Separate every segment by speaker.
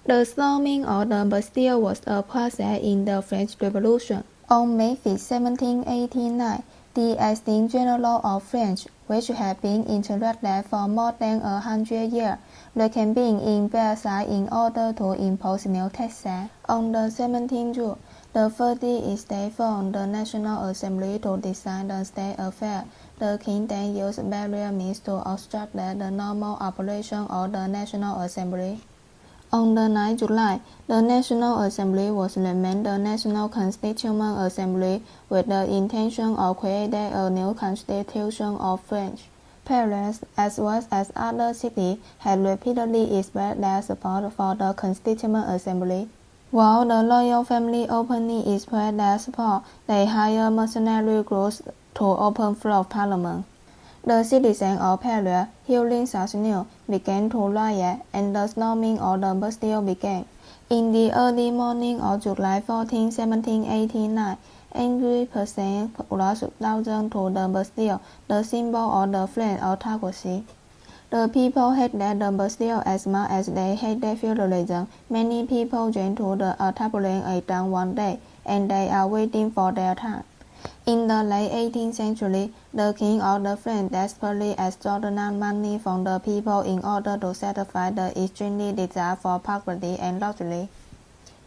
Speaker 1: The storming of the Bastile was a process in the French Revolution. On May 5, 1789, the esteemed general of France, which had been interrupted for more than 100 years, reconvened in Bastile in order to impose new taxes. On the 17th June, the 30th State formed the National Assembly to decide the state affairs. The king then used various means to obstruct the normal operation of the National Assembly. On the 9th July, the National Assembly was renamed the National Constituent Assembly with the intention of creating a new constitution of France. Paris, as well as other cities, had repeatedly expressed their support for the Constituent Assembly. While the royal family openly expressed their support, they hired mercenary groups to open floor Parliament. The citizens of Paris, hearing such news, began to riot, and the storming of the Bastille began. In the early morning of July 14, 1789, angry peasants rushed thousands to the Bastille, the symbol of the French autocracy. The people hated the Bastille as much as they hated feudalism. Many people joined to the turbulent exam one day, and they are waiting for their time. In the late 18th century, the king of the French desperately extorted money from the people in order to satisfy the extreme desire for property and luxury.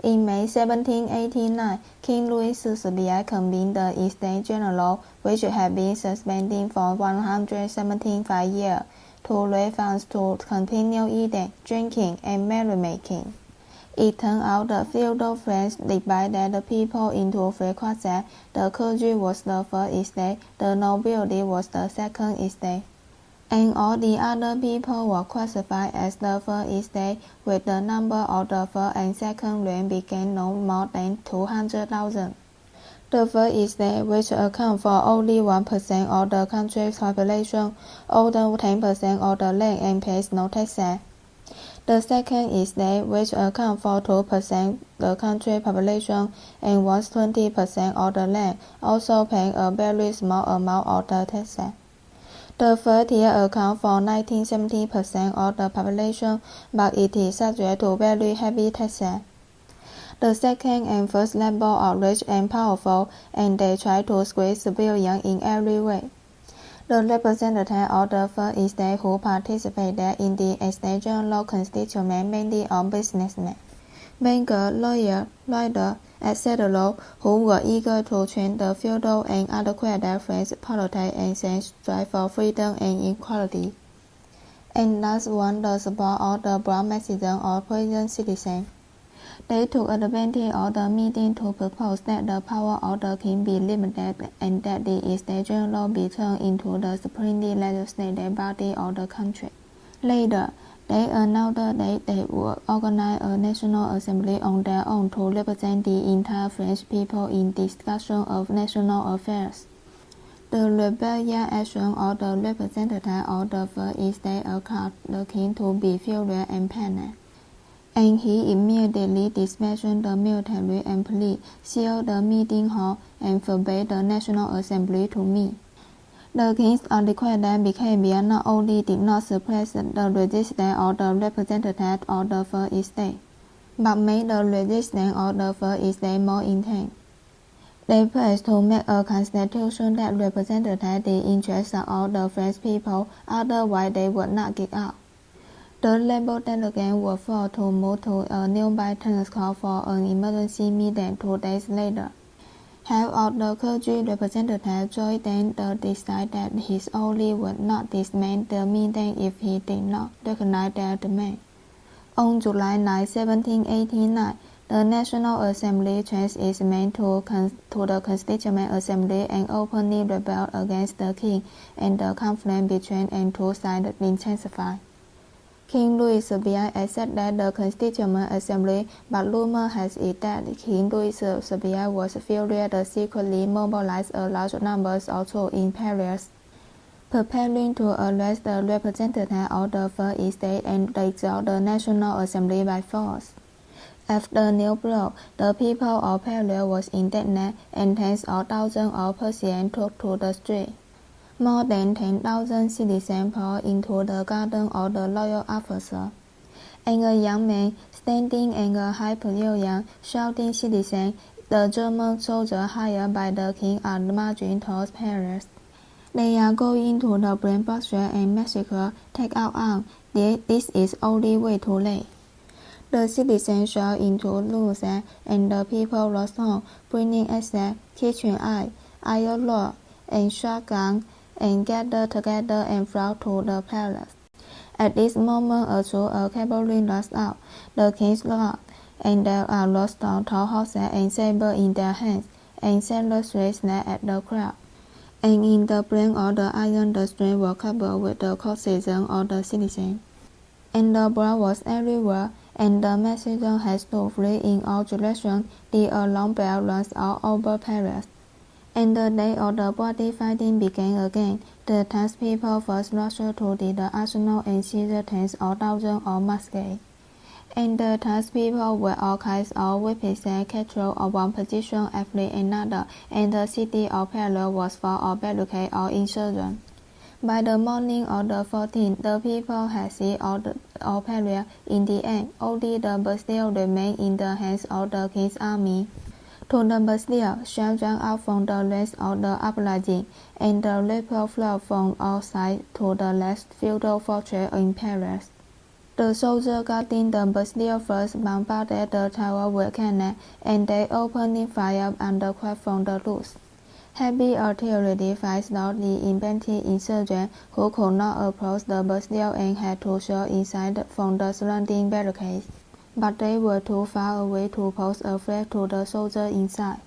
Speaker 1: In May 1789, King Louis XVI convened the Estates General, which had been suspended for 175 years, to raise funds to continue eating, drinking, and merrymaking. It turned out that feudal France divided the people into three classes. The clergy was the first estate, the nobility was the second estate, and all the other people were classified as the first estate, with the number of the first and second rank being no more than 200,000. The first estate, which accounts for only 1% of the country's population, owned 10% of the land and pays no taxes. The second estate, which accounts for 2% of the country's population and owns 20% of the land, also pays a very small amount of the taxes. The third tier accounts for 19-70% of the population, but it is subject to very heavy taxes. The second and first level are rich and powerful, and they try to squeeze civilians in every way. The representatives of the first estate who participated in the Estate General constituent mainly are businessmen, bankers, lawyers, writers, etc., who were eager to change the feudal and autocratic French politics and strive for freedom and equality, and thus won the support of the broad masses of prison citizens. They took advantage of the meeting to propose that the power of the king be limited and that the Estate General be turned into the supreme legislative body of the country. Later, they announced that they would organize a national assembly on their own to represent the entire French people in discussion of national affairs. The rebellious action of the representatives of the first estate caused the king to be furious and panicked, and he immediately dispatched the military and police, sealed the meeting hall, and forbade the National Assembly to meet. The king's autocratic behavior not only did not suppress the resistance of the representatives of the first estate, but made the resistance of the first estate more intense. They pledged to make a constitution that represented the interests of the French people, otherwise they would not give up. The Labour delegates were forced to move to a nearby tennis court for an emergency meeting 2 days later. Half of the clergy representatives joined them to decide that His Holiness would not dismiss the meeting if he did not recognize their demand. On July 9, 1789, the National Assembly changed its name to the Constituent Assembly and openly rebelled against the king, and the conflict between the two sides intensified. King Louis XVI accepted the Constituent Assembly, but rumor has it that King Louis XVI was furious to secretly mobilize a large number of troops in Paris, preparing to arrest the representatives of the first estate and dissolve the National Assembly by force. After the new blow, the people of Paris was indignant, and tens of thousands of Parisians took to the street. More than 10,000 citizens poured into the garden of the royal officer, and a young man Standing in a high pavilion, shouting citizens, the German soldiers hired by the king are marching towards Paris. They are going to the burn Bastile and massacre, take out arms. This is only way to live. The citizens shout into Louisa, and the people rush on, bringing axes, kitchen iron rod, and shotguns, and gather together and flock to the palace. At this moment a troop of cavalry rushes out, the king's guard, and there are lost on tall horses and sabres in their hands, and sailors snap at the crowd. And in the plain of the iron the streets were covered with the corpses of the citizens. And the blood was everywhere, and the messengers had to flee in all directions. The alarm bell rang all over Paris. And the day of the bloody fighting began again. The townspeople first rushed to the arsenal and seized tens of thousands of muskets. And the townspeople with all kinds of weapons and control of one position after another, and the city of Paris was full of barricades or insurgents. By the morning of the 14th, the people had seized all Paris. In the end, only the Bastille remained in the hands of the king's army. To the Bastille, shells rang out from the ranks of the uprising, and the rifles flew from all sides to the last feudal fortress in Paris. The soldiers guarding the Bastille first bombarded the tower with cannon, and they opened fire under crack from the roofs. Heavy artillery fired down the impatient insurgents who could not approach the Bastille and had to shoot inside from the surrounding barricades. But they were too far away to pose a threat to the soldiers inside.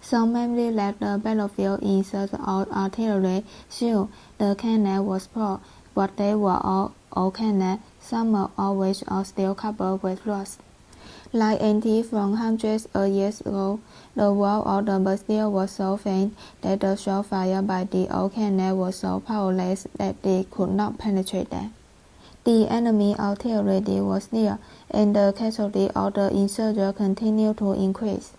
Speaker 1: Some men left the battlefield in search of artillery. Soon, the cannon was brought, but they were all old cannon, some of which are still covered with rust. Like antiques from hundreds of years ago, the wall of the Bastille was so faint that the shot fired by the old cannon was so powerless that they could not penetrate them. The enemy artillery was near, and the casualties of the insurgents continued to increase.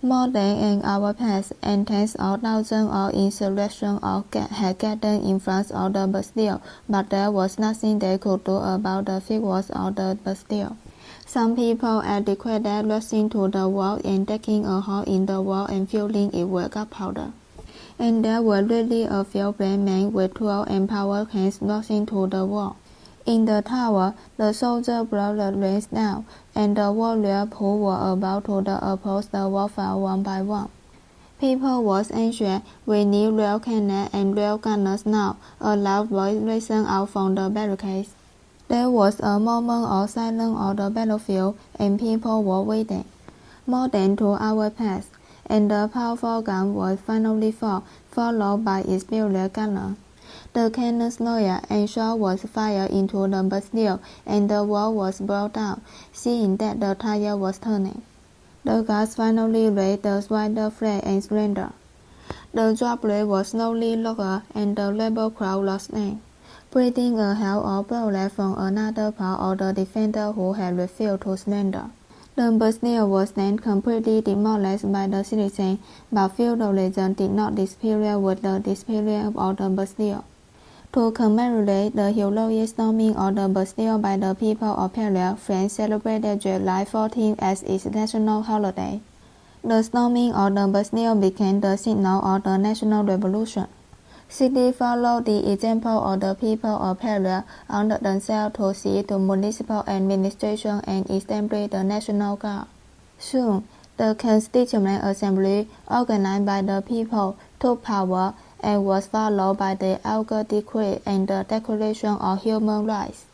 Speaker 1: More than an hour passed, and tens of thousands of insurrections had gathered in front of the Bastille, but there was nothing they could do about the figures of the Bastille. Some people adequate rushing to the wall and taking a hole in the wall and filling it with gunpowder. And there were really a few brave men with tools and power hands rushing to the wall. In the tower, the soldiers brought the ranks down, and the warriors who were about to approach the wall fell one by one. People was anxious. We need real cannon and real gunners now, a loud voice rang out from the barricades. There was a moment of silence on the battlefield, and people were waiting. More than 2 hours passed, and the powerful gun was finally followed by experienced gunners. The cannons lowered, and shot was fired into the Bastille, and the wall was brought down, seeing that the tide was turning. The guards finally raised the wider flag and surrendered. The drawbridge was slowly lowered, and the rebel crowd rushed in, breathing a hail of bullets from another part of the defenders who had refused to surrender. The Bastille was then completely demolished by the citizens, but feudalism did not disappear with the disappearance of the Bastille. To commemorate the heroic storming of the Bastille by the people of Paris, France celebrated July 14 as its national holiday. The storming of the Bastille became the signal of the National Revolution. Cities followed the example of the people of Paris, armed themselves to seize the municipal administration and establish the National Guard. Soon, the Constituent Assembly, organized by the people, took power and was followed by the Alger Decree and the Declaration of Human Rights.